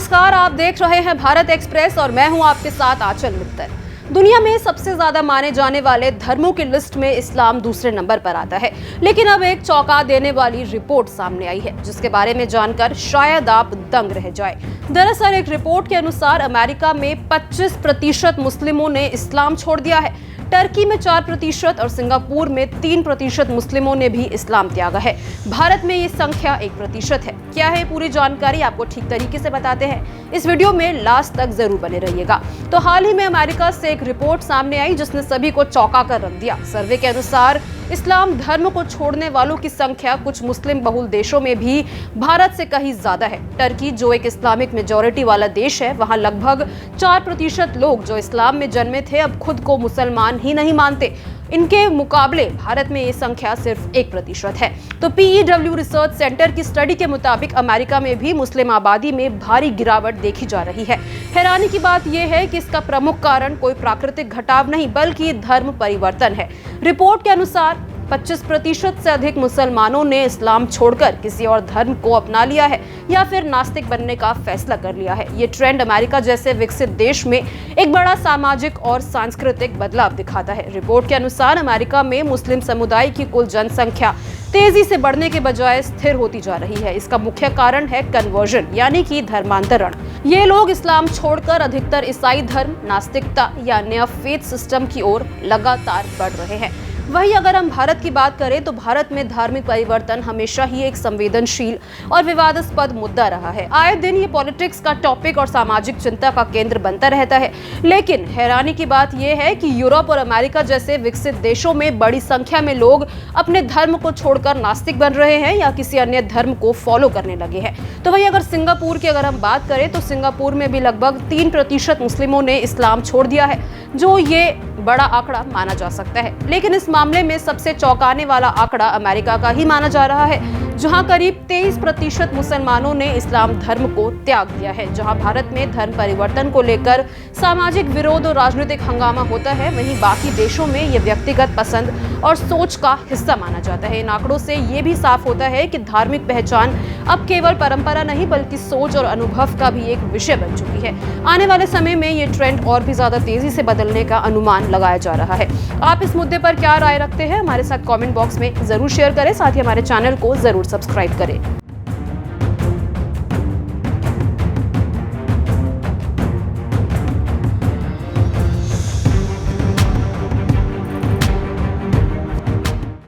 नमस्कार, आप देख रहे हैं भारत एक्सप्रेस और मैं हूं आपके साथ आंचल मित्तल। दुनिया में सबसे ज्यादा माने जाने वाले धर्मों की लिस्ट में इस्लाम दूसरे नंबर पर आता है। लेकिन अब एक चौंका देने वाली रिपोर्ट सामने आई है जिसके बारे में जानकर शायद आप दंग रह जाए। दरअसल एक रिपोर्ट के अनुसार अमेरिका में 25% मुस्लिमों ने इस्लाम छोड़ दिया है। टर्की में 4% और सिंगापुर में 3% मुस्लिमों ने भी इस्लाम त्यागा है। भारत में ये संख्या 1% है। क्या है पूरी जानकारी आपको ठीक तरीके से बताते हैं, इस वीडियो में लास्ट तक जरूर बने रहिएगा। तो हाल ही में अमेरिका से एक रिपोर्ट सामने आई जिसने सभी को चौंका कर रख दिया। सर्वे के अनुसार इस्लाम धर्म को छोड़ने वालों की संख्या कुछ मुस्लिम बहुल देशों में भी भारत से कहीं ज्यादा है। टर्की जो एक इस्लामिक मेजॉरिटी वाला देश है, वहां लगभग 4% लोग जो इस्लाम में जन्मे थे अब खुद को मुसलमान ही नहीं मानते। इनके मुकाबले भारत में ये संख्या सिर्फ 1% है। तो PEW रिसर्च सेंटर की स्टडी के मुताबिक अमेरिका में भी मुस्लिम आबादी में भारी गिरावट देखी जा रही है। हैरानी की बात यह है कि इसका प्रमुख कारण कोई प्राकृतिक घटाव नहीं बल्कि धर्म परिवर्तन है। रिपोर्ट के अनुसार 25% से अधिक मुसलमानों ने इस्लाम छोड़कर किसी और धर्म को अपना लिया है या फिर नास्तिक बनने का फैसला कर लिया है। ये ट्रेंड अमेरिका जैसे विकसित देश में एक बड़ा सामाजिक और सांस्कृतिक बदलाव दिखाता है। रिपोर्ट के अनुसार अमेरिका में मुस्लिम समुदाय की कुल जनसंख्या तेजी से बढ़ने के बजाय स्थिर होती जा रही है। इसका मुख्य कारण है कन्वर्जन यानी कि धर्मांतरण। ये लोग इस्लाम छोड़कर अधिकतर ईसाई धर्म, नास्तिकता या नया फेथ सिस्टम की ओर लगातार बढ़ रहे हैं। वहीं अगर हम भारत की बात करें तो भारत में धार्मिक परिवर्तन हमेशा ही एक संवेदनशील और विवादास्पद मुद्दा रहा है। आए दिन ये पॉलिटिक्स का टॉपिक और सामाजिक चिंता का केंद्र बनता रहता है। लेकिन हैरानी की बात यह है कि यूरोप और अमेरिका जैसे विकसित देशों में बड़ी संख्या में लोग अपने धर्म को छोड़कर नास्तिक बन रहे हैं या किसी अन्य धर्म को फॉलो करने लगे हैं। तो वहीं अगर सिंगापुर की अगर हम बात करें तो सिंगापुर में भी लगभग 3% मुस्लिमों ने इस्लाम छोड़ दिया है, जो ये बड़ा आंकड़ा माना जा सकता है। लेकिन इस मामले में सबसे चौंकाने वाला आंकड़ा अमेरिका का ही माना जा रहा है, जहां करीब 23% मुसलमानों ने इस्लाम धर्म को त्याग दिया है। जहां भारत में धर्म परिवर्तन को लेकर सामाजिक विरोध और राजनीतिक हंगामा होता है, वहीं बाकी देशों में ये व्यक्तिगत पसंद और सोच का हिस्सा माना जाता है। इन आंकड़ों से ये भी साफ होता है कि धार्मिक पहचान अब केवल परंपरा नहीं बल्कि सोच और अनुभव का भी एक विषय बन चुकी है। आने वाले समय में ये ट्रेंड और भी ज्यादा तेजी से बदलने का अनुमान लगाया जा रहा है। आप इस मुद्दे पर क्या राय रखते हैं, हमारे साथ कमेंट बॉक्स में जरूर शेयर करें। साथ ही हमारे चैनल को जरूर सब्सक्राइब करें।